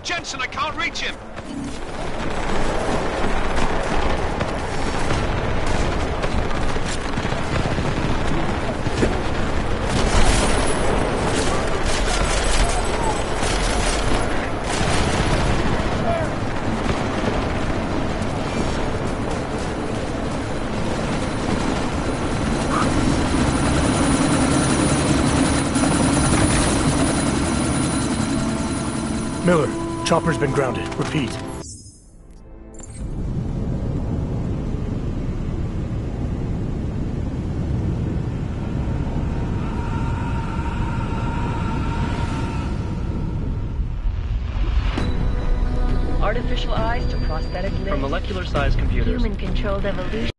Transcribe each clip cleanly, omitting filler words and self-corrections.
Jensen, I can't reach him! Miller, chopper's been grounded. Repeat. Artificial eyes to prosthetic limbs. From molecular-sized computers. Human-controlled evolution.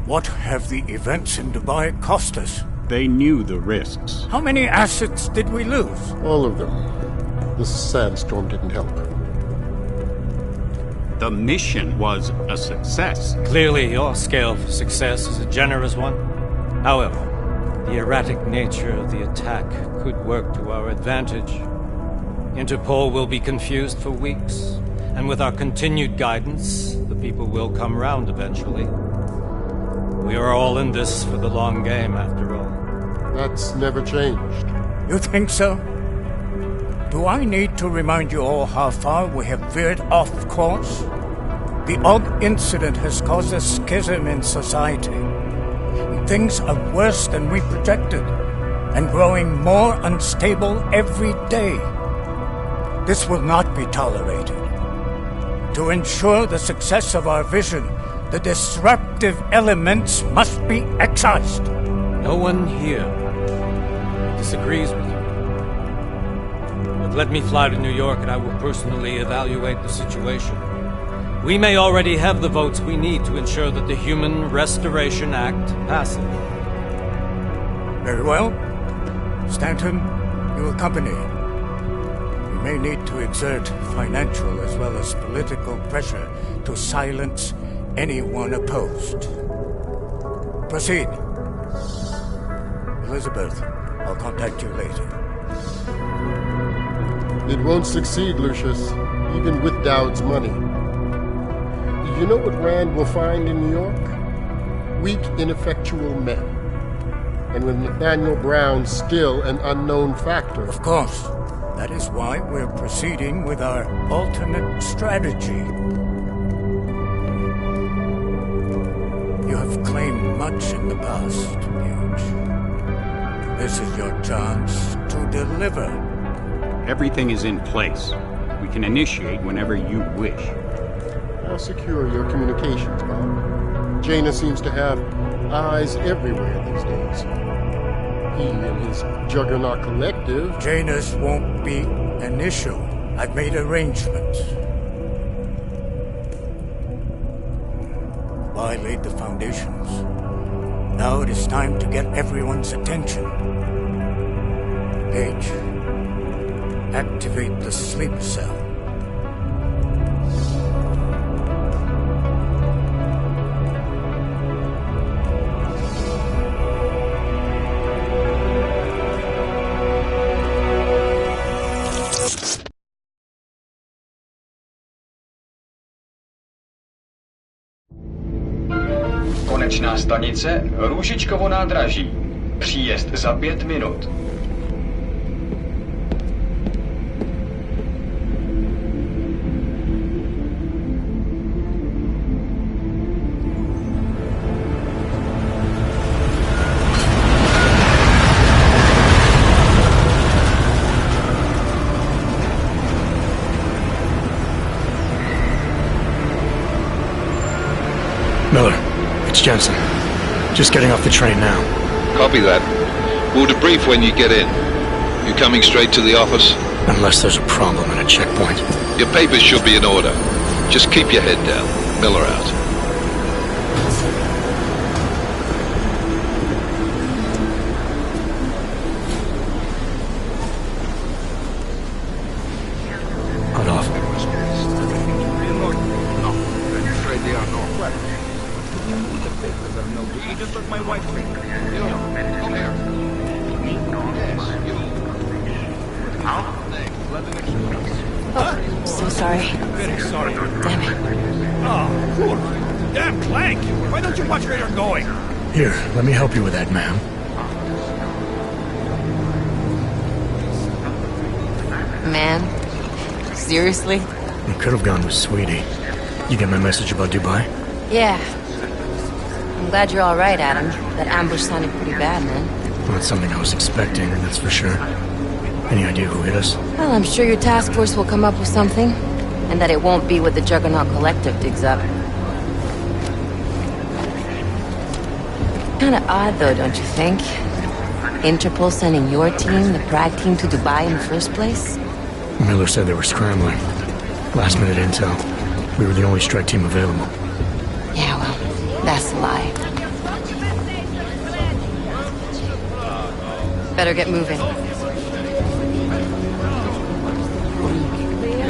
What have the events in Dubai cost us? They knew the risks. How many assets did we lose? All of them. This sandstorm didn't help. The mission was a success. Clearly, your scale for success is a generous one. However, the erratic nature of the attack could work to our advantage. Interpol will be confused for weeks, and with our continued guidance, the people will come round eventually. We are all in this for the long game, after all. That's never changed. You think so? Do I need to remind you all how far we have veered off course? The Og incident has caused a schism in society. Things are worse than we projected, and growing more unstable every day. This will not be tolerated. To ensure the success of our vision, the disruptive elements must be excised. No one here disagrees with you. But let me fly to New York and I will personally evaluate the situation. We may already have the votes we need to ensure that the Human Restoration Act passes. Very well. Stanton, you accompany. We may need to exert financial as well as political pressure to silence anyone opposed. Proceed. Elizabeth, I'll contact you later. It won't succeed, Lucius, even with Dowd's money. You know what Rand will find in New York? Weak, ineffectual men. And with Nathaniel Brown still an unknown factor. Of course. That is why we're proceeding with our alternate strategy. You have claimed much in the past, Huge. This is your chance to deliver. Everything is in place. We can initiate whenever you wish. How secure are your communications, Bob? Jaina seems to have eyes everywhere these days. He and his Juggernaut Collective... Jaina's won't be an issue. I've made arrangements. I laid the foundations. Now it is time to get everyone's attention. Page, activate the sleep cell. Konečná stanice Růžičkovo nádraží. Příjezd za 5 minut. Miller, it's Jensen. Just getting off the train now. Copy that. We'll debrief when you get in. You coming straight to the office? Unless there's a problem at a checkpoint. Your papers should be in order. Just keep your head down. Miller out. Cut off. me just as my wife did. You, come here. Oh, so sorry. Very sorry. Damn it. Oh, poor. Damn Clank! Why don't you watch where you're going? Here, let me help you with that, ma'am. Man? Seriously? I could have gone with Sweetie. You get my message about Dubai? Yeah. I'm glad you're alright, Adam. That ambush sounded pretty bad, man. Not something I was expecting, that's for sure. Any idea who hit us? Well, I'm sure your task force will come up with something. And that it won't be what the Juggernaut Collective digs up. Kinda odd, though, don't you think? Interpol sending your team, the Prague team, to Dubai in the first place? Miller said they were scrambling. Last minute intel. We were the only strike team available. Yeah, well, that's a lie. Better get moving.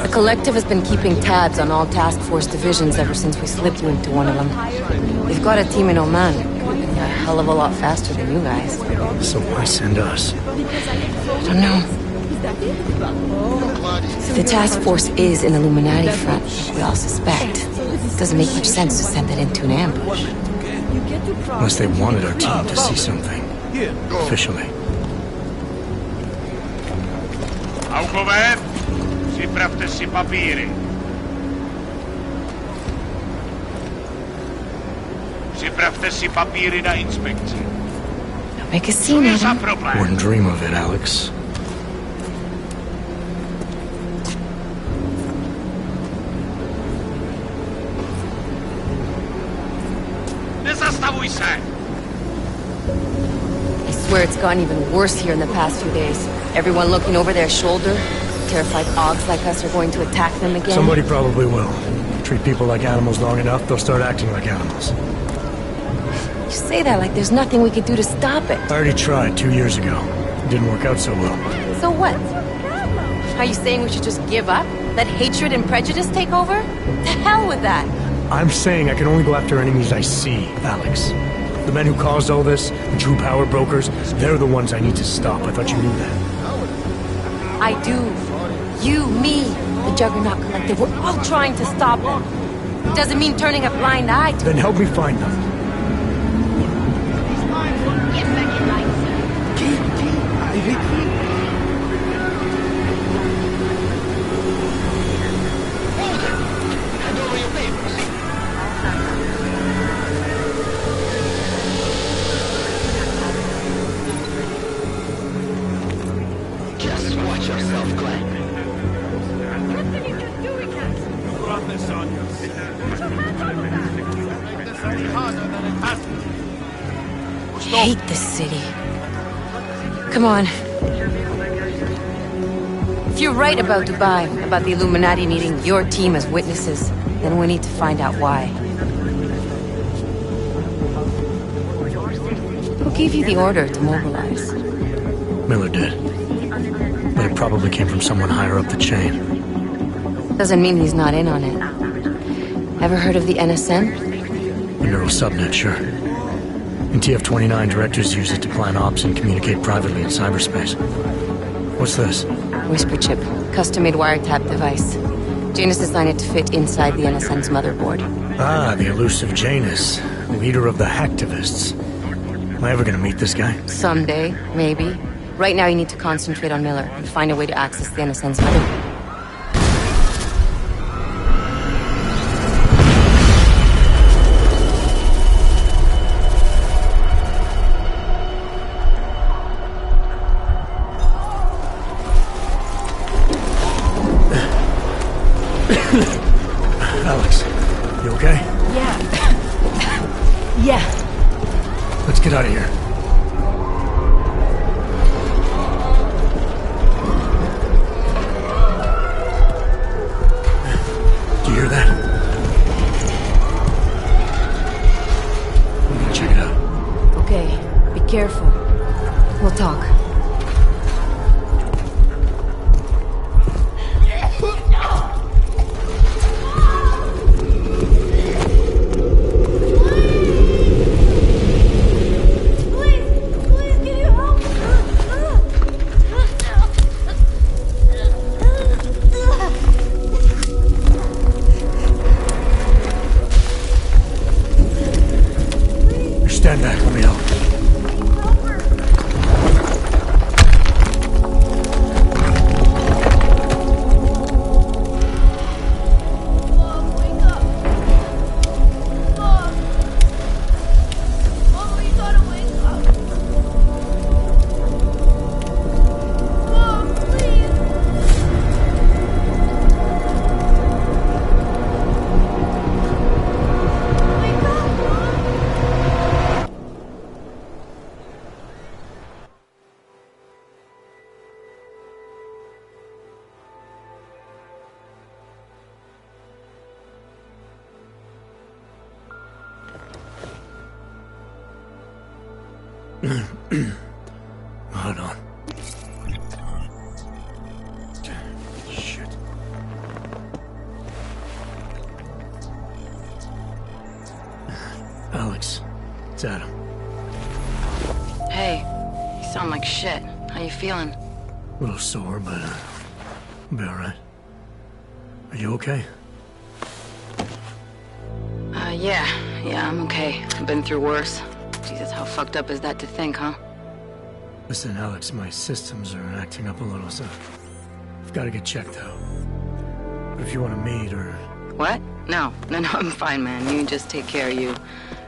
The Collective has been keeping tabs on all task force divisions ever since we slipped you into one of them. They've got a team in Oman. A hell of a lot faster than you guys. So why send us? I don't know. If the task force is an Illuminati front, we all suspect, it doesn't make much sense to send it into an ambush. Unless they wanted our team to see something. Officially. Augover, připravte si papíry. Připravte si papíry na inspekci. Don't make a scene, Adam. Wouldn't dream of it, Alex. Nezastavuj se! I swear it's gotten even worse here in the past few days. Everyone looking over their shoulder, terrified Augs like us are going to attack them again. Somebody probably will. Treat people like animals long enough, they'll start acting like animals. You say that like there's nothing we could do to stop it. I already tried 2 years ago. It didn't work out so well. So what? Are you saying we should just give up? Let hatred and prejudice take over? To hell with that! I'm saying I can only go after enemies I see, Alex. The men who caused all this, the true power brokers, they're the ones I need to stop. I thought you knew that. I do. You, me, the Juggernaut Collective, we're all trying to stop them. Doesn't mean turning a blind eye to Then help me find them. I hate this city. Come on. If you're right about Dubai, about the Illuminati needing your team as witnesses, then we need to find out why. Who gave you the order to mobilize? Miller did. But it probably came from someone higher up the chain. Doesn't mean he's not in on it. Ever heard of the NSN? The neural subnet, sure. In TF-29, directors use it to plan ops and communicate privately in cyberspace. What's this? Whisper chip. Custom-made wiretap device. Janus designed it to fit inside the NSN's motherboard. Ah, the elusive Janus. Leader of the hacktivists. Am I ever gonna meet this guy? Someday, maybe. Right now you need to concentrate on Miller and find a way to access the NSN's motherboard. Alex, you okay? Yeah. Yeah. Let's get out of here. Do you hear that? I'm gonna check it out. Okay, be careful. We'll talk. It's Adam. Hey, you sound like shit. How you feeling? A little sore, but I'll be alright. Are you okay? Yeah, I'm okay. I've been through worse. Jesus, how fucked up is that to think, huh? Listen, Alex, my systems are acting up a little, so I've got to get checked out. But if you want to meet or... What? No, I'm fine, man. You just take care of you.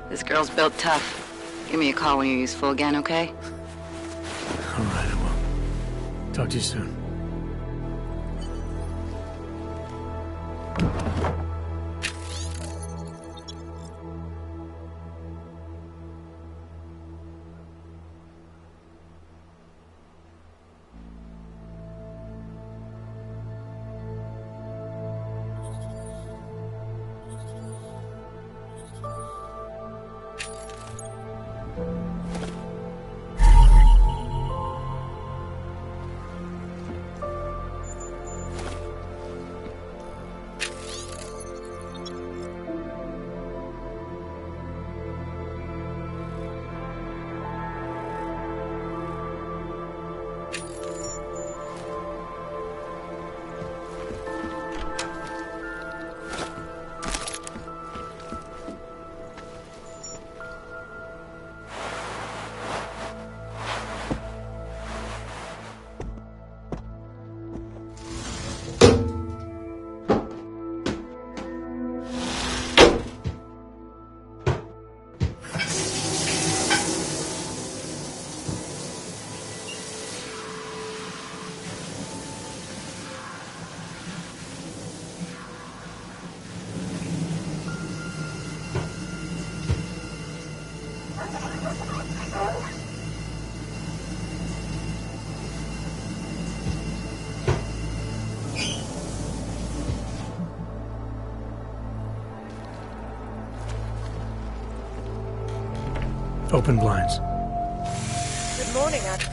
This girl's built tough. Give me a call when you're useful again, okay? Alright, I will. Talk to you soon. Open blinds. Good morning, Adam.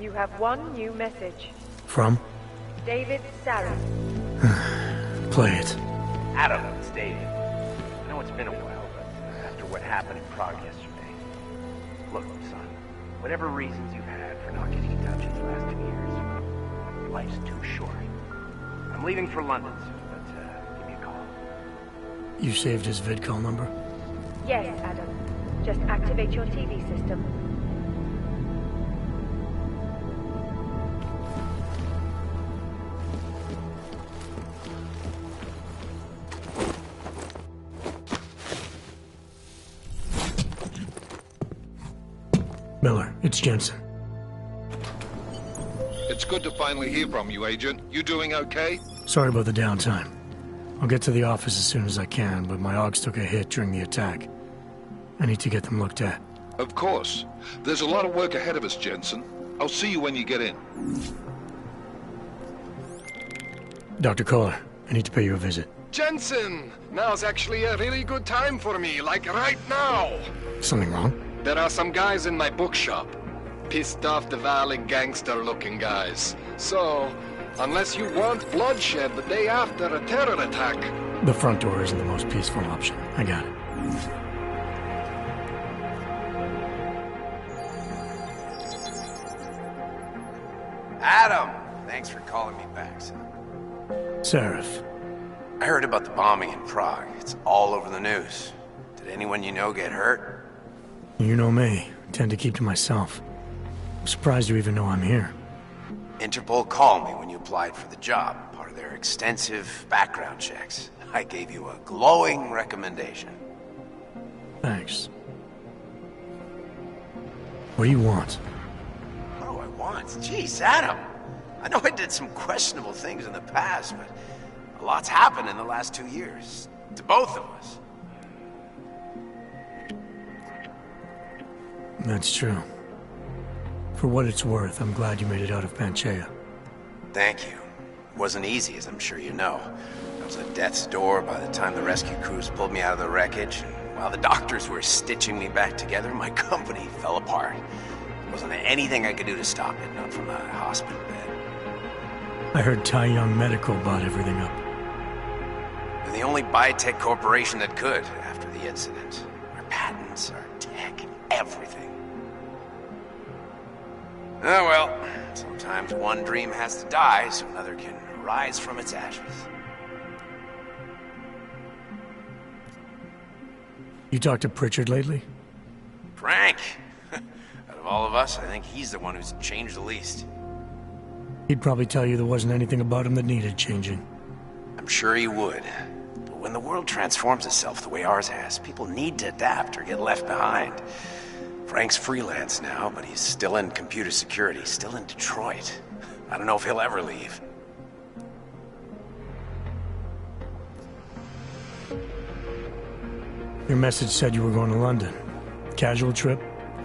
You have one new message. From? David Sarah. Play it. Adam, it's David. I know it's been a while, but after what happened in Prague yesterday... Look, son, whatever reasons you've had for not getting in touch in the last 2 years, life's too short. I'm leaving for London soon, but give me a call. You saved his vidcall number? Yes, Adam. Just activate your TV system. Miller, it's Jensen. It's good to finally hear from you, Agent. You doing okay? Sorry about the downtime. I'll get to the office as soon as I can, but my AUGs took a hit during the attack. I need to get them looked at. Of course. There's a lot of work ahead of us, Jensen. I'll see you when you get in. Dr. Kohler, I need to pay you a visit. Jensen! Now's actually a really good time for me, like right now! Something wrong? There are some guys in my bookshop. Pissed off the valley gangster-looking guys. So, unless you want bloodshed the day after a terror attack... The front door isn't the most peaceful option. I got it. Adam! Thanks for calling me back, son. Seraph. I heard about the bombing in Prague. It's all over the news. Did anyone you know get hurt? You know me. I tend to keep to myself. I'm surprised you even know I'm here. Interpol called me when you applied for the job, part of their extensive background checks. I gave you a glowing recommendation. Thanks. What do you want? What do I want? Jeez, Adam! I know I did some questionable things in the past, but a lot's happened in the last 2 years. To both of us. That's true. For what it's worth, I'm glad you made it out of Panchea. Thank you. It wasn't easy, as I'm sure you know. I was at death's door by the time the rescue crews pulled me out of the wreckage, and while the doctors were stitching me back together, my company fell apart. There wasn't anything I could do to stop it, not from a hospital bed. I heard Tai Young Medical bought everything up. They're the only biotech corporation that could after the incident. Our patents, our tech, everything. Oh well, sometimes one dream has to die so another can rise from its ashes. You talked to Pritchard lately? Frank! Out of all of us, I think he's the one who's changed the least. He'd probably tell you there wasn't anything about him that needed changing. I'm sure he would. But when the world transforms itself the way ours has, people need to adapt or get left behind. Frank's freelance now, but he's still in computer security, still in Detroit. I don't know if he'll ever leave. Your message said you were going to London. Casual trip?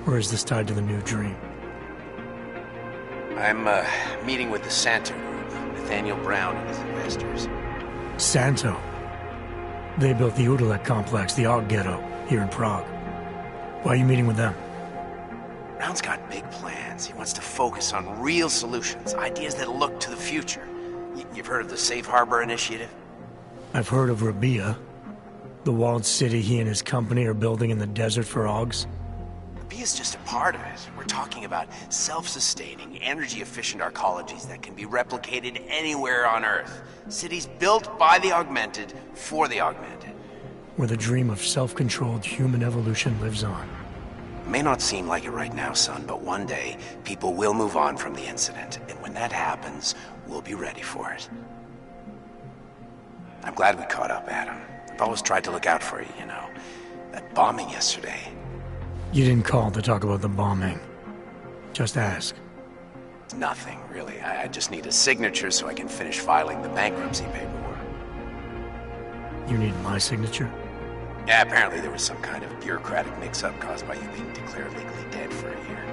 Or is this tied to the new dream? I'm, meeting with the Santo Group, Nathaniel Brown and his investors. Santo? They built the Udalek complex, the Og Ghetto, here in Prague. Why are you meeting with them? Brown's got big plans. He wants to focus on real solutions, ideas that look to the future. You've heard of the Safe Harbor Initiative? I've heard of Rabia, the walled city he and his company are building in the desert for Ogs. Rabia's just a part of it. We're talking about self-sustaining, energy-efficient arcologies that can be replicated anywhere on Earth. Cities built by the augmented, for the augmented. Where the dream of self-controlled human evolution lives on. It may not seem like it right now, son, but one day, people will move on from the incident. And when that happens, we'll be ready for it. I'm glad we caught up, Adam. I've always tried to look out for you, you know. That bombing yesterday. You didn't call to talk about the bombing. Just ask. It's nothing, really. I just need a signature so I can finish filing the bankruptcy paperwork. You need my signature? Yeah, apparently there was some kind of bureaucratic mix-up caused by you being declared legally dead for a year.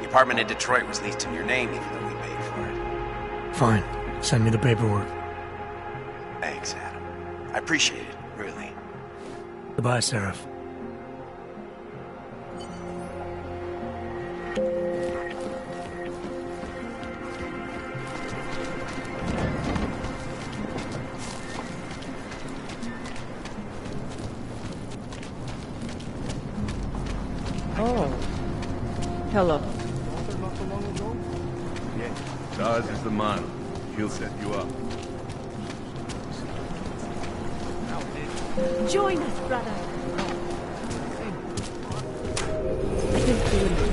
The apartment in Detroit was leased in your name even though we paid for it. Fine. Send me the paperwork. Thanks, Adam. I appreciate it, really. Goodbye, Seraph. Oh. Hello. Yes, Daz is the man. He'll set you up. Join us, brother. I didn't do anything.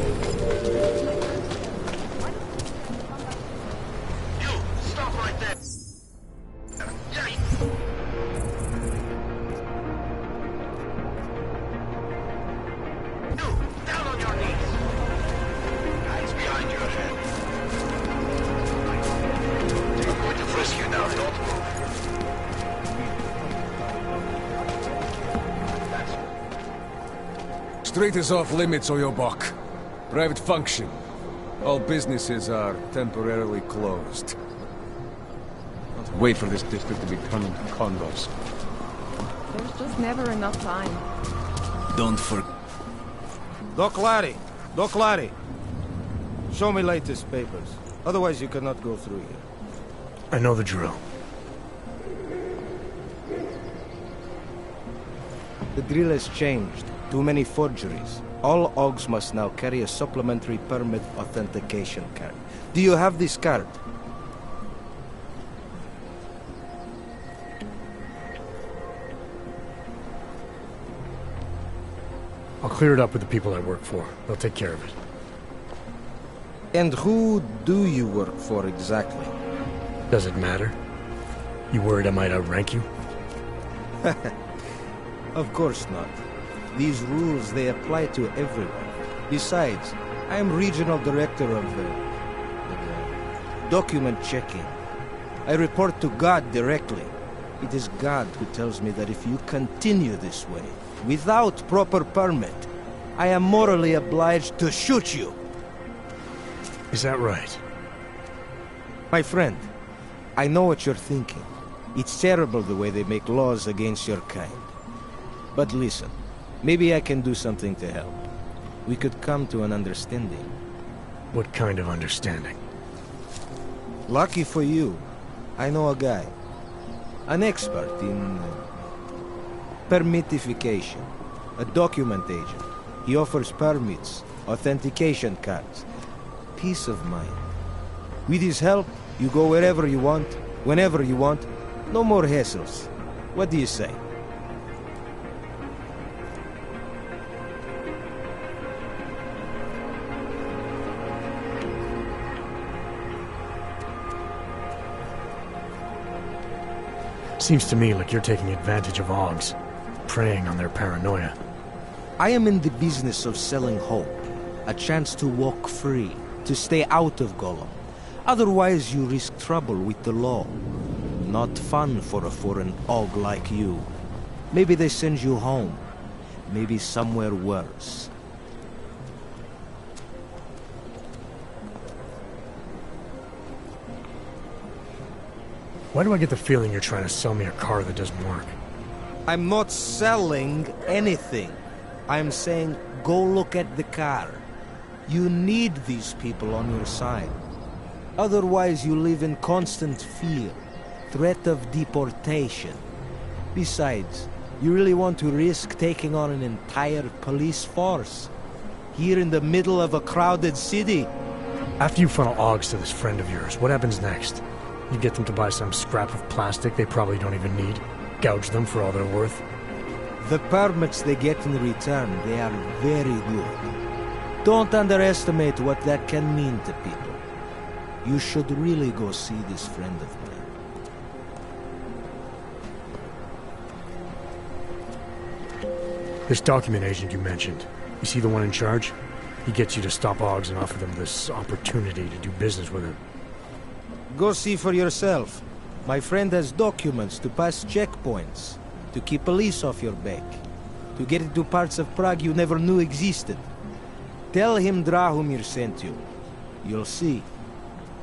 You, stop right there. Down on your knees. Eyes behind your head. I'm going to frisk you now, don't move. Street is off limits, Oyobok. Private function. All businesses are temporarily closed. Wait for this district to be turned into condos. There's just never enough time. Don't forget. Doc Larry. Show me latest papers. Otherwise you cannot go through here. I know the drill. The drill has changed. Too many forgeries. All OGs must now carry a supplementary permit authentication card. Do you have this card? I'll clear it up with the people I work for. They'll take care of it. And who do you work for exactly? Does it matter? You worried I might outrank you? Of course not. These rules, they apply to everyone. Besides, I am regional director of document checking. I report to God directly. It is God who tells me that if you continue this way, without proper permit, I am morally obliged to shoot you. Is that right? My friend, I know what you're thinking. It's terrible the way they make laws against your kind. But listen, maybe I can do something to help. We could come to an understanding. What kind of understanding? Lucky for you, I know a guy. An expert in Permitification. A document agent. He offers permits, authentication cards. Peace of mind. With his help, you go wherever you want, whenever you want. No more hassles. What do you say? Seems to me like you're taking advantage of Augs, preying on their paranoia. I am in the business of selling hope. A chance to walk free, to stay out of Gollum. Otherwise you risk trouble with the law. Not fun for a foreign Aug like you. Maybe they send you home. Maybe somewhere worse. Why do I get the feeling you're trying to sell me a car that doesn't work? I'm not selling anything. I'm saying go look at the car. You need these people on your side. Otherwise you live in constant fear, threat of deportation. Besides, you really want to risk taking on an entire police force? Here in the middle of a crowded city? After you funnel Augs to this friend of yours, what happens next? You get them to buy some scrap of plastic they probably don't even need, gouge them for all they're worth. The permits they get in return, they are very good. Don't underestimate what that can mean to people. You should really go see this friend of mine. This document agent you mentioned, is he the one in charge? He gets you to stop Augs and offer them this opportunity to do business with it. Go see for yourself. My friend has documents to pass checkpoints, to keep police off your back, to get into parts of Prague you never knew existed. Tell him Drahomir sent you. You'll see.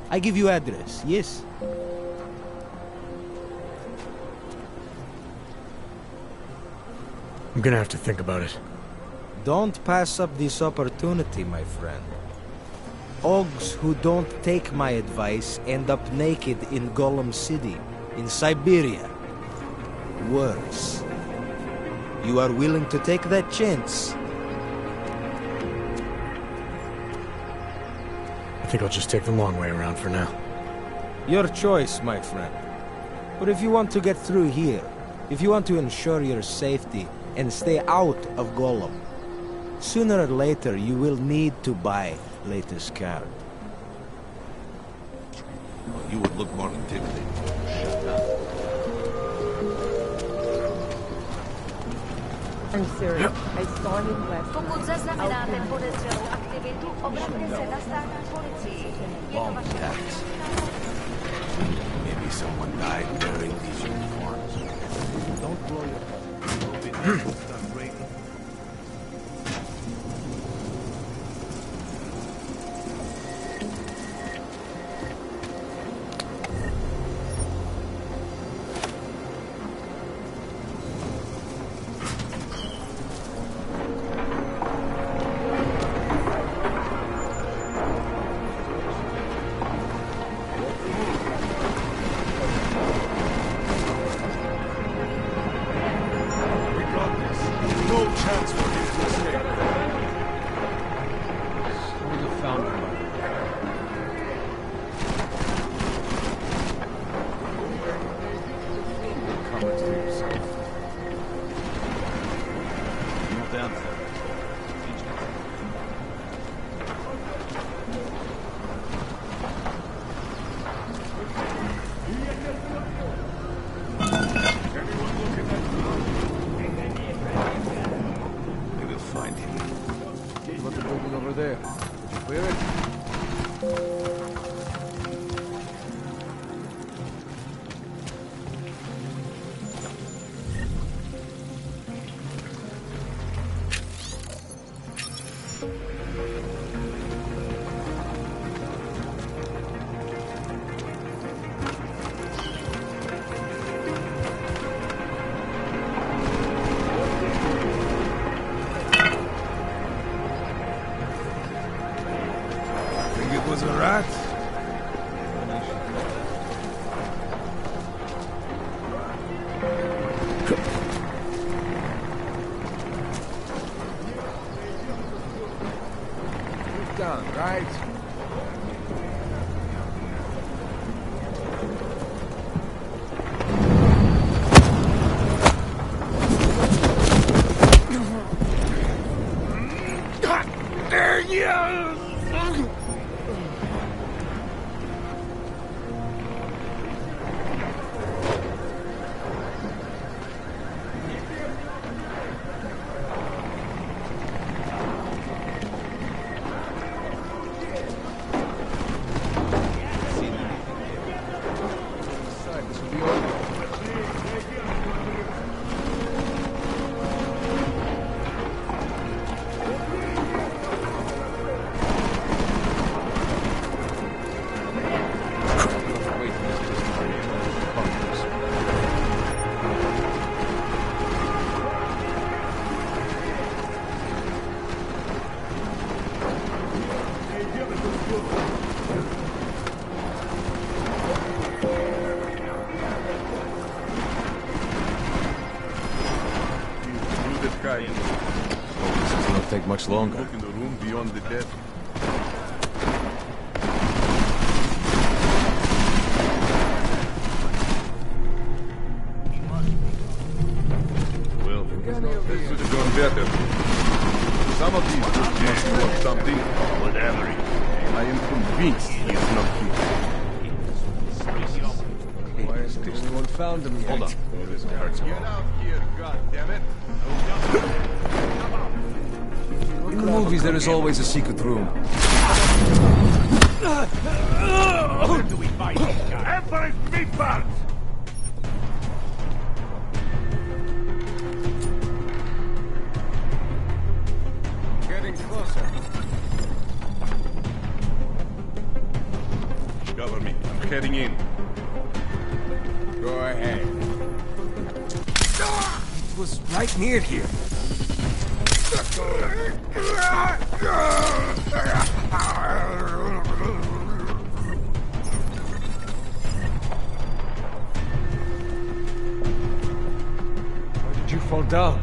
I give you address, yes? I'm gonna have to think about it. Don't pass up this opportunity, my friend. Augs who don't take my advice end up naked in Gollum City, in Siberia. Worse. You are willing to take that chance? I think I'll just take the long way around for now. Your choice, my friend. But if you want to get through here, if you want to ensure your safety and stay out of Gollum, sooner or later you will need to buy latest card. Well, you would look more intimidating. Shut up. I'm serious. I saw him last Pokud zaznamenáte podezřelou aktivitu, obraťte se na státní policii. Bomb attacks. Maybe someone died wearing these uniforms. Don't blow your We got this. Right. This does not take much longer. Look in the room beyond the desk. Well, this should have gone better. Some of these books must be worth something. Whatever. I am convinced he is not here. Why hasn't anyone found them yet? Hold on. Get out here, goddammit! In the movies, there is always a secret room. Where do we find this guy? Emperor's meatballs! Getting closer. Cover me. I'm heading in. Go ahead. It was right near here. Why did you fall down?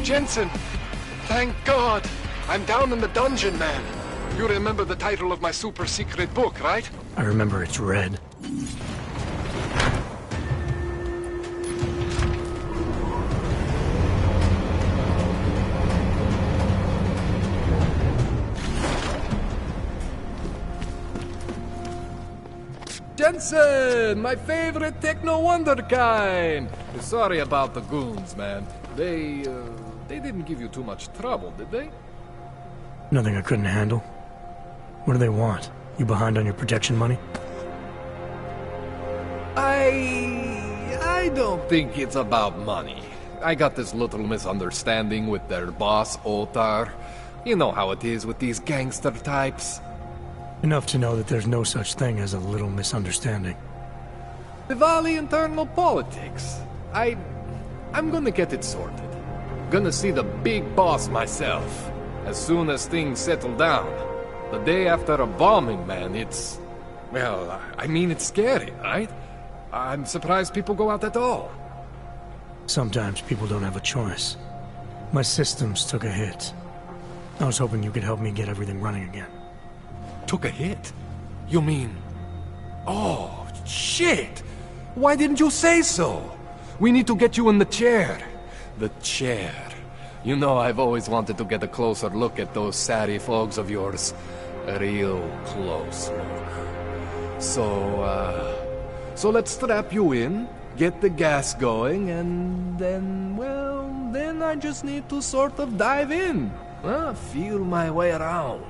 Jensen! Thank God! I'm down in the dungeon, man. You remember the title of my super secret book, right? I remember it's red. Jensen, my favorite techno wonderkind. Sorry about the goons, man. They didn't give you too much trouble, did they? Nothing I couldn't handle. What do they want? You behind on your protection money? I don't think it's about money. I got this little misunderstanding with their boss, Otar. You know how it is with these gangster types. Enough to know that there's no such thing as a little misunderstanding. Diwali internal politics. I'm gonna get it sorted. Gonna see the big boss myself. As soon as things settle down. The day after a bombing, man, it's... Well, I mean, it's scary, right? I'm surprised people go out at all. Sometimes people don't have a choice. My systems took a hit. I was hoping you could help me get everything running again. Took a hit? You mean... Oh, shit! Why didn't you say so? We need to get you in the chair. The chair. You know I've always wanted to get a closer look at those Sari folks of yours. A real close look. So let's strap you in, get the gas going, and then, well, then I just need to sort of dive in. Feel my way around.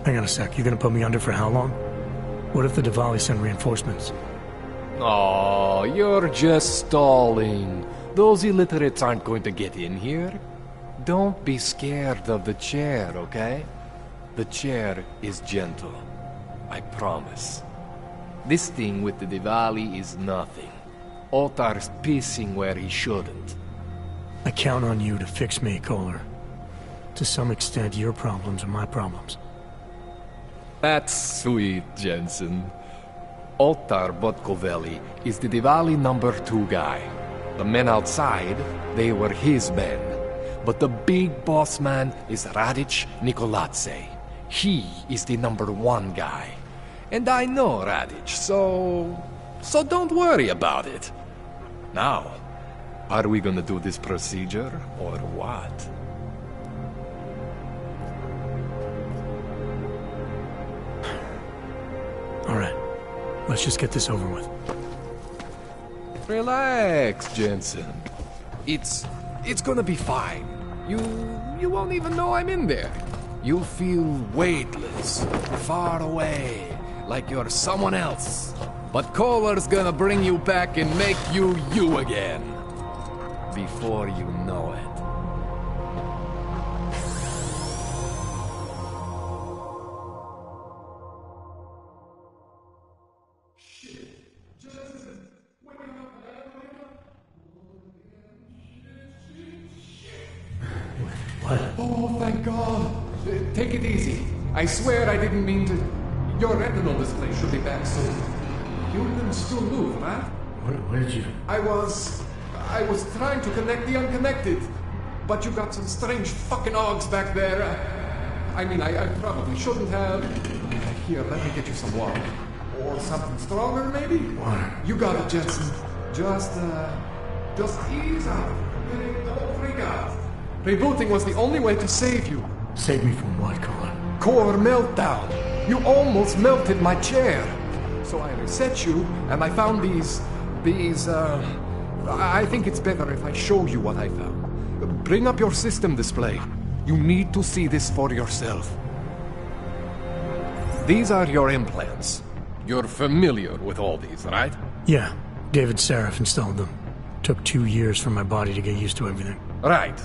Hang on a sec, you're gonna put me under for how long? What if the Diwali send reinforcements? Oh, you're just stalling. Those illiterates aren't going to get in here. Don't be scared of the chair, okay? The chair is gentle. I promise. This thing with the Diwali is nothing. Otar's pissing where he shouldn't. I count on you to fix me, Kohler. To some extent, your problems are my problems. That's sweet, Jensen. Otar Botkovelli is the Diwali #2 guy. The men outside, they were his men. But the big boss man is Radic Nikoladze. He is the #1 guy. And I know Radic, so don't worry about it. Now, are we gonna do this procedure, or what? All right, let's just get this over with. Relax, Jensen. It's gonna be fine. You won't even know I'm in there. You'll feel weightless, far away, like you're someone else. But Kohler's gonna bring you back and make you you again. Before you know it. Oh, thank God. Take it easy. I swear I didn't mean to. Your retinal display should be back soon. You can still move, right? What did you... I was trying to connect the unconnected. But you got some strange fucking ogs back there. I mean, I probably shouldn't have. Here, let me get you some water. Or something stronger, maybe? Water. You got it, Jensen. Just ease up. Don't freak out. Rebooting was the only way to save you. Save me from what, Kohler? Core meltdown. You almost melted my chair. So I reset you, and I found these, I think it's better if I show you what I found. Bring up your system display. You need to see this for yourself. These are your implants. You're familiar with all these, right? Yeah. David Sarif installed them. Took 2 years for my body to get used to everything. Right.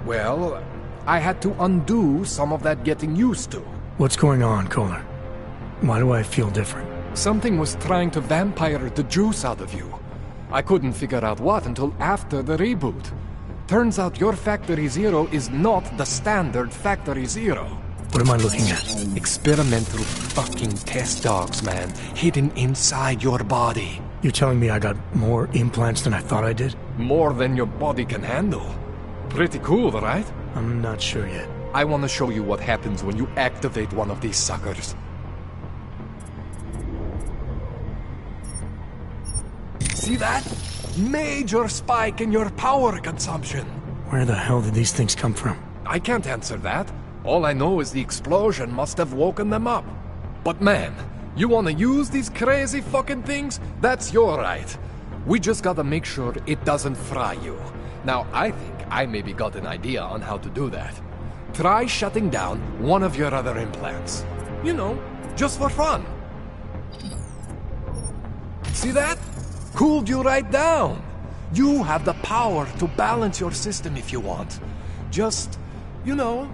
Well, I had to undo some of that getting used to. What's going on, Kohler? Why do I feel different? Something was trying to vampire the juice out of you. I couldn't figure out what until after the reboot. Turns out your Factory Zero is not the standard Factory Zero. What am I looking at? Experimental fucking test dogs, man. Hidden inside your body. You're telling me I got more implants than I thought I did? More than your body can handle. Pretty cool, right? I'm not sure yet. I want to show you what happens when you activate one of these suckers. See that? Major spike in your power consumption. Where the hell did these things come from? I can't answer that. All I know is the explosion must have woken them up. But man, you want to use these crazy fucking things? That's your right. We just gotta make sure it doesn't fry you. Now, I think I maybe got an idea on how to do that. Try shutting down one of your other implants. You know, just for fun. See that? Cooled you right down. You have the power to balance your system if you want. Just, you know,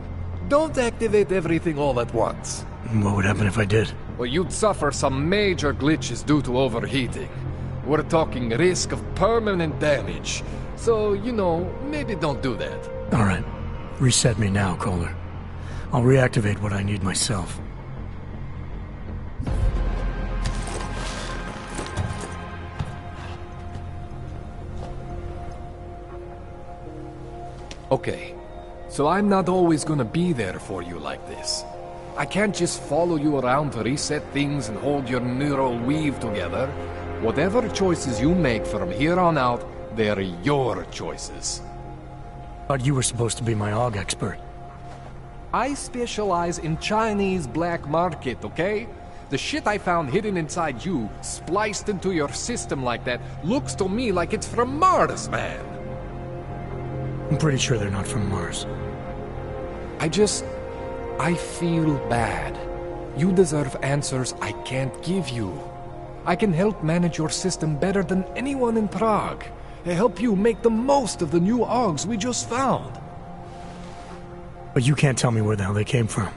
don't activate everything all at once. What would happen if I did? Well, you'd suffer some major glitches due to overheating. We're talking risk of permanent damage. So, you know, maybe don't do that. All right. Reset me now, Kohler. I'll reactivate what I need myself. Okay. So I'm not always gonna be there for you like this. I can't just follow you around to reset things and hold your neural weave together. Whatever choices you make from here on out, they're your choices. Thought you were supposed to be my AUG expert. I specialize in Chinese black market, okay? The shit I found hidden inside you, spliced into your system like that, looks to me like it's from Mars, man. I'm pretty sure they're not from Mars. I feel bad. You deserve answers I can't give you. I can help manage your system better than anyone in Prague. Help you make the most of the new AUGs we just found. But you can't tell me where the hell they came from.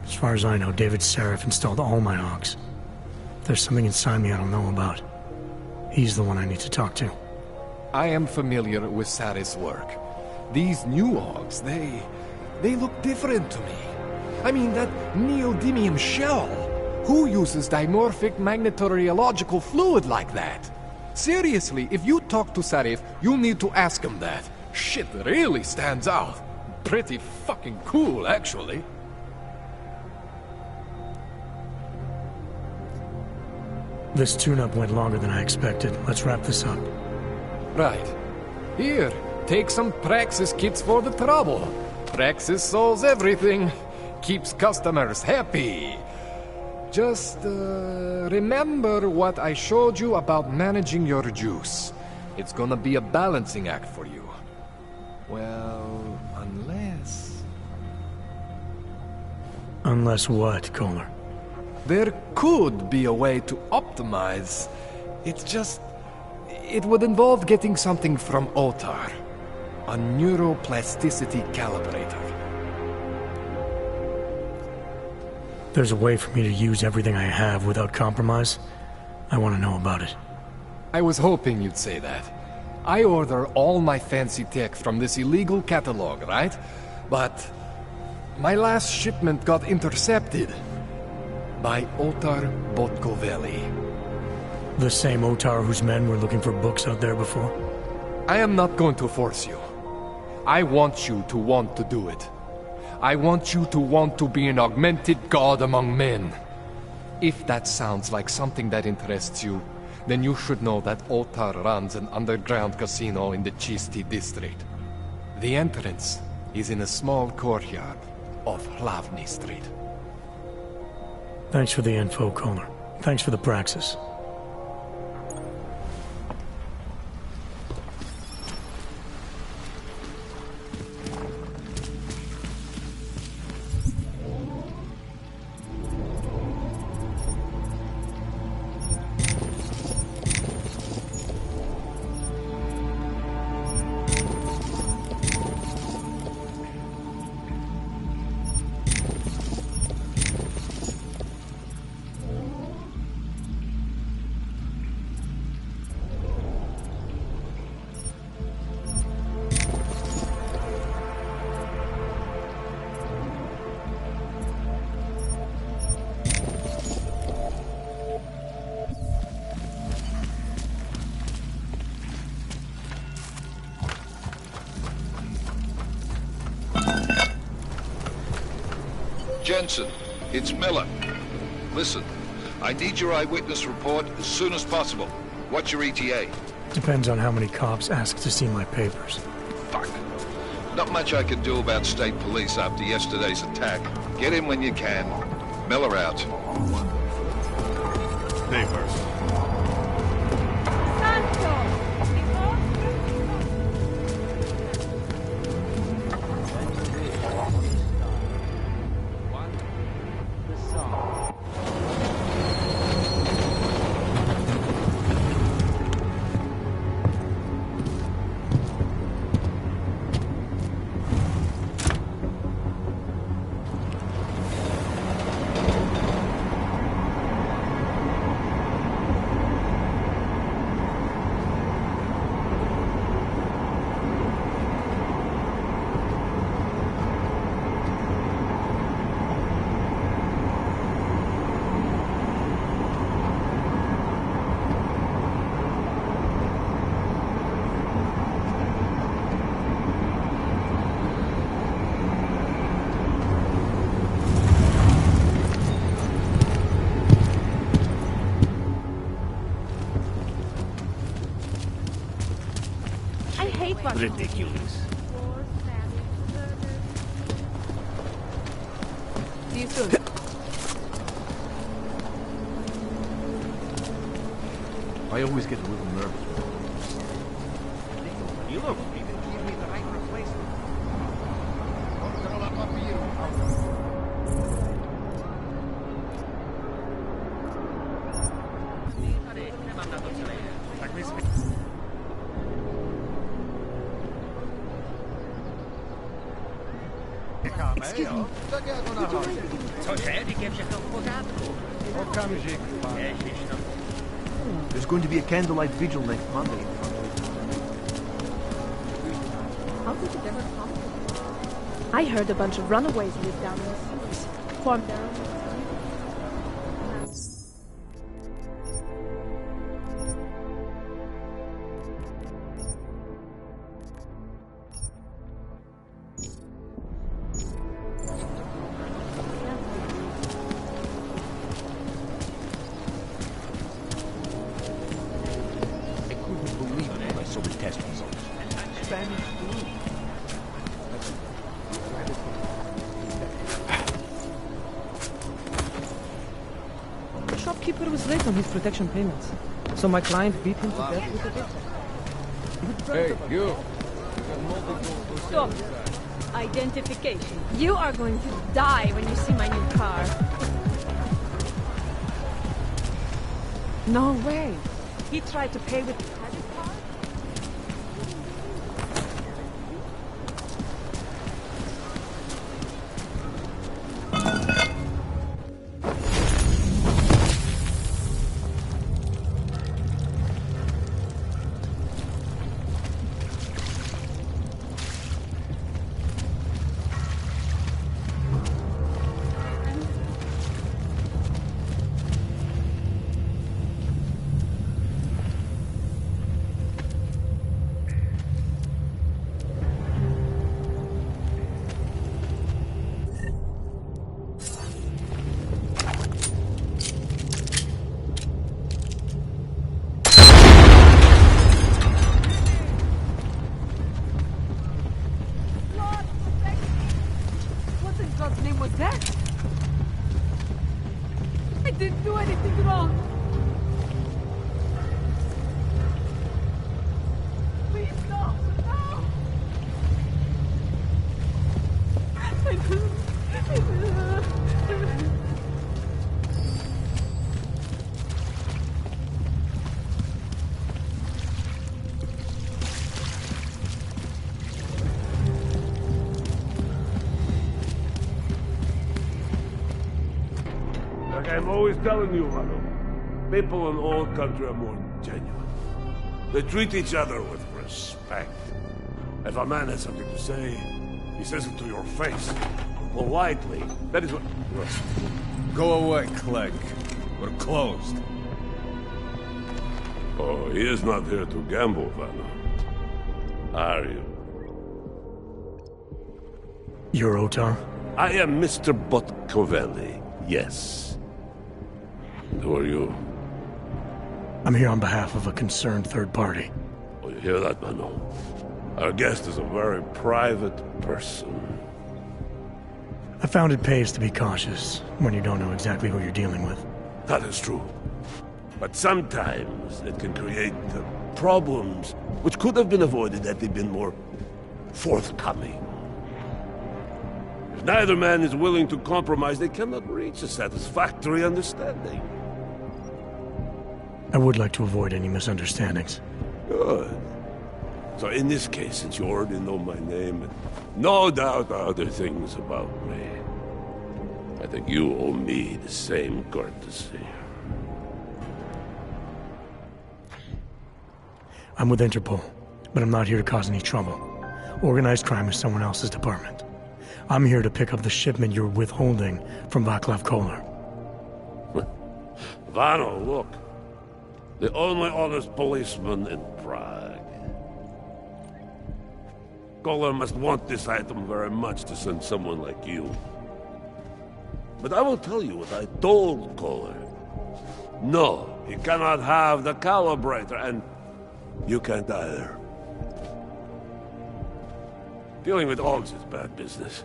As far as I know, David Sarif installed all my AUGs. If there's something inside me I don't know about, he's the one I need to talk to. I am familiar with Sarif's work. These new AUGs, they look different to me. I mean, that neodymium shell. Who uses dimorphic magnetorheological fluid like that? Seriously, if you talk to Sarif, you need to ask him that. Shit really stands out. Pretty fucking cool, actually. This tune-up went longer than I expected. Let's wrap this up. Right. Here, take some Praxis kits for the trouble. Praxis solves everything. Keeps customers happy. Just, remember what I showed you about managing your juice. It's gonna be a balancing act for you. Well, unless... Unless what, Kohler? There could be a way to optimize. It's just... It would involve getting something from Otar. A neuroplasticity calibrator. There's a way for me to use everything I have without compromise? I want to know about it. I was hoping you'd say that. I order all my fancy tech from this illegal catalog, right? But my last shipment got intercepted by Otar Botkoveli. The same Otar whose men were looking for books out there before? I am not going to force you. I want you to want to do it. I want you to want to be an augmented god among men. If that sounds like something that interests you, then you should know that Otar runs an underground casino in the Chisti district. The entrance is in a small courtyard off Hlavny Street. Thanks for the info, Kohler. Thanks for the praxis. Jensen, it's Miller. Listen, I need your eyewitness report as soon as possible. What's your ETA? Depends on how many cops ask to see my papers. Fuck. Not much I can do about state police after yesterday's attack. Get in when you can. Miller out. Papers. Ridiculous. See you soon. I always get a little nervous. You look, you didn't give me the right replacement. Excuse me. There's going to be a candlelight vigil next Monday. How did it ever come? I heard a bunch of runaways live down in the seas. Formed their own. shopkeeper was late on his protection payments, so my client beat him to death with a data. Hey, you! Stop. Identification. You are going to die when you see my new car. No way. He tried to pay with credit card? I'm always telling you, Vano, people in all country are more genuine. They treat each other with respect. If a man has something to say, he says it to your face. Politely. That is what... Go away, Clegg. We're closed. Oh, he is not here to gamble, Vano. Are you? You're Otar? I am Mr. Botkovelli, yes. Who are you? I'm here on behalf of a concerned third party. Oh, you hear that, Vano? Our guest is a very private person. I found it pays to be cautious when you don't know exactly who you're dealing with. That is true. But sometimes it can create problems which could have been avoided had they been more forthcoming. If neither man is willing to compromise, they cannot reach a satisfactory understanding. I would like to avoid any misunderstandings. Good. So in this case, since you already know my name and no doubt other things about me, I think you owe me the same courtesy. I'm with Interpol, but I'm not here to cause any trouble. Organized crime is someone else's department. I'm here to pick up the shipment you're withholding from Václav Koller. Vano, look. The only honest policeman in Prague. Koller must want this item very much to send someone like you. But I will tell you what I told Koller. No, he cannot have the calibrator, and you can't either. Dealing with Augs is bad business.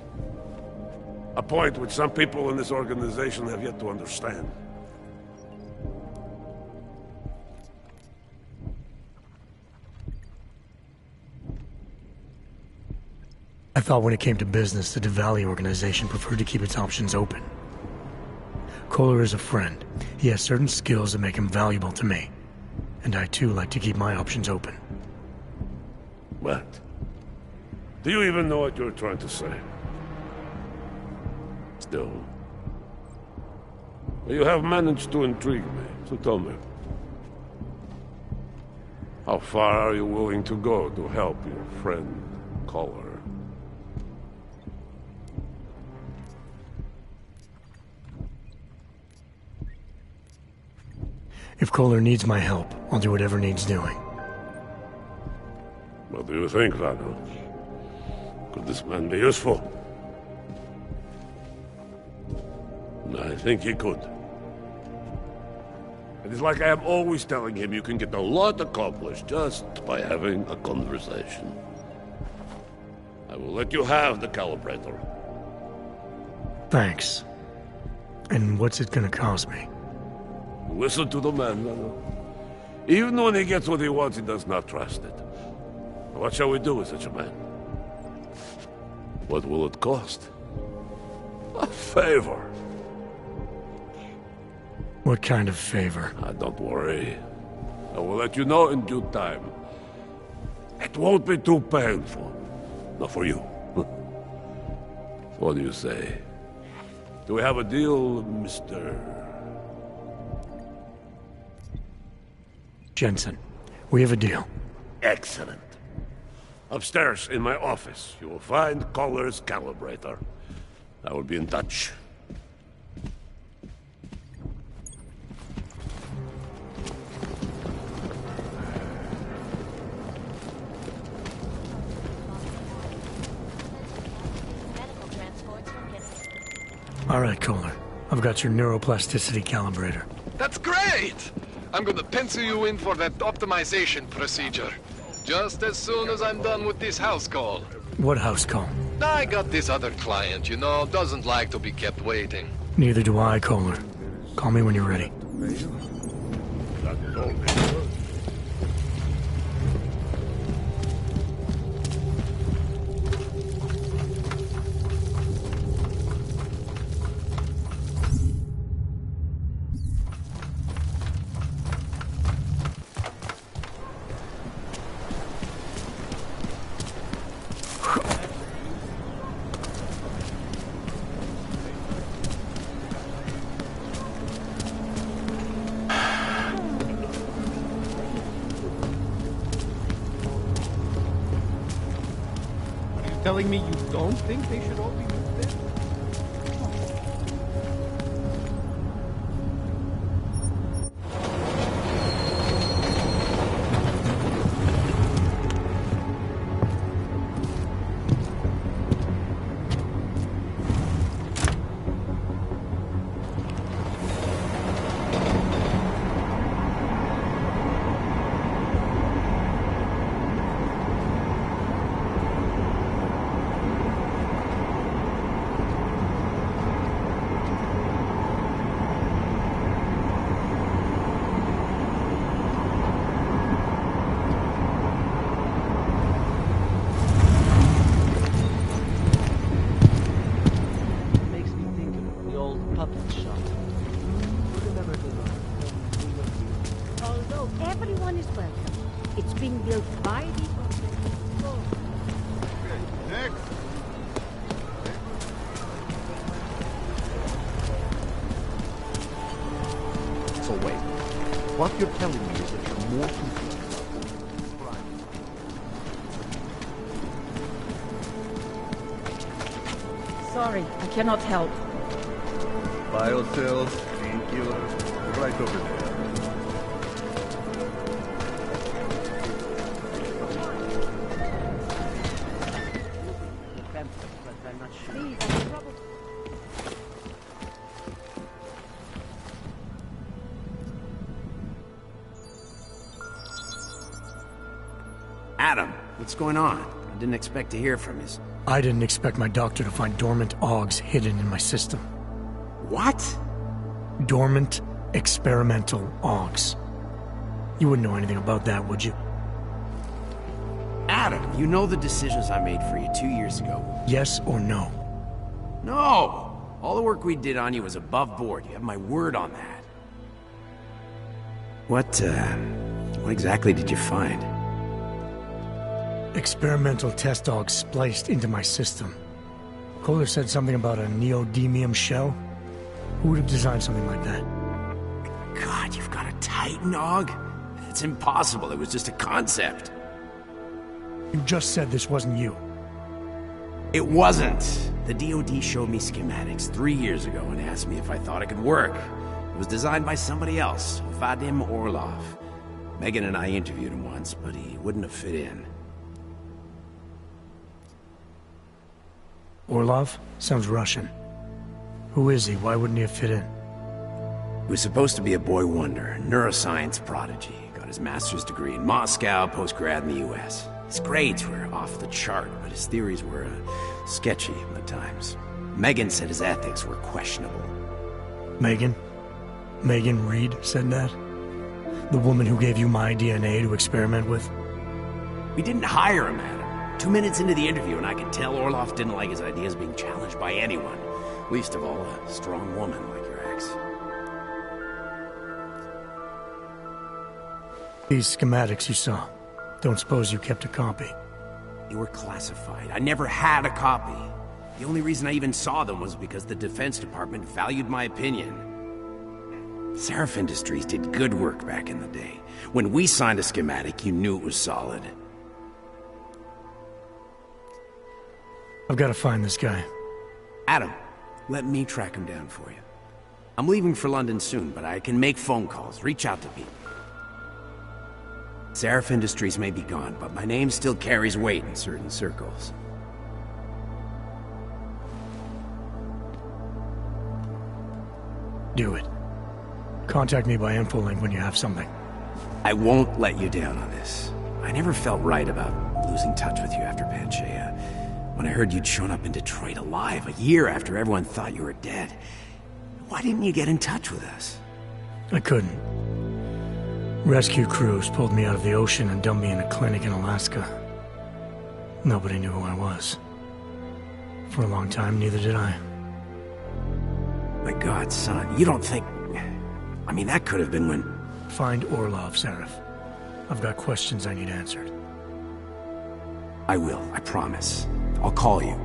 A point which some people in this organization have yet to understand. I thought when it came to business, the Diwali organization preferred to keep its options open. Koller is a friend. He has certain skills that make him valuable to me. And I too like to keep my options open. What? Do you even know what you're trying to say? Still. You have managed to intrigue me, so tell me. How far are you willing to go to help your friend, Koller? If Koller needs my help, I'll do whatever needs doing. What do you think, Vano? Could this man be useful? I think he could. It is like I am always telling him, you can get a lot accomplished just by having a conversation. I will let you have the calibrator. Thanks. And what's it gonna cost me? Listen to the man, Mother. Even when he gets what he wants, he does not trust it. What shall we do with such a man? What will it cost? A favor. What kind of favor? Don't worry. I will let you know in due time. It won't be too painful. Not for you. What do you say? Do we have a deal, Mr. Jensen? We have a deal. Excellent. Upstairs in my office, you will find Collar's calibrator. I will be in touch. All right, Kohler. I've got your neuroplasticity calibrator. That's great! I'm gonna pencil you in for that optimization procedure. Just as soon as I'm done with this house call. What house call? I got this other client, you know, doesn't like to be kept waiting. Neither do I, Kohler. Call me when you're ready. Telling me you don't think they should all be moved there? Everyone is welcome. It's being built by the... Next. So wait, what you're telling me is that you're more confused. Sorry, I cannot help. Biocells, painkiller, right over there. Adam, what's going on? I didn't expect to hear from you. I didn't expect my doctor to find dormant augs hidden in my system. What? Dormant experimental augs. You wouldn't know anything about that, would you? Adam, you know the decisions I made for you 2 years ago. Yes or no? No! All the work we did on you was above board. You have my word on that. What exactly did you find? Experimental test augs spliced into my system. Kohler said something about a neodymium shell. Who would have designed something like that? God, you've got a Titan aug? It's impossible. It was just a concept. You just said this wasn't you. It wasn't. The DoD showed me schematics 3 years ago and asked me if I thought it could work. It was designed by somebody else, Vadim Orlov. Megan and I interviewed him once, but he wouldn't have fit in. Orlov? Sounds Russian. Who is he? Why wouldn't he have fit in? He was supposed to be a boy wonder, a neuroscience prodigy. Got his master's degree in Moscow, post-grad in the US. His grades were off the chart, but his theories were sketchy at times. Megan said his ethics were questionable. Megan? Megan Reed said that? The woman who gave you my DNA to experiment with? We didn't hire him, Adam. 2 minutes into the interview, and I could tell Orloff didn't like his ideas being challenged by anyone. Least of all, a strong woman like your ex. These schematics you saw. Don't suppose you kept a copy? They were classified. I never had a copy. The only reason I even saw them was because the Defense Department valued my opinion. Seraph Industries did good work back in the day. When we signed a schematic, you knew it was solid. I've got to find this guy. Adam, let me track him down for you. I'm leaving for London soon, but I can make phone calls, reach out to people. Seraph Industries may be gone, but my name still carries weight in certain circles. Do it. Contact me by infolink when you have something. I won't let you down on this. I never felt right about losing touch with you after Panchea. When I heard you'd shown up in Detroit alive a year after everyone thought you were dead. Why didn't you get in touch with us? I couldn't. Rescue crews pulled me out of the ocean and dumped me in a clinic in Alaska. Nobody knew who I was. For a long time, neither did I. My God, son, you don't think... I mean, that could have been when... Find Orlov, Seraph. I've got questions I need answered. I will, I promise. I'll call you.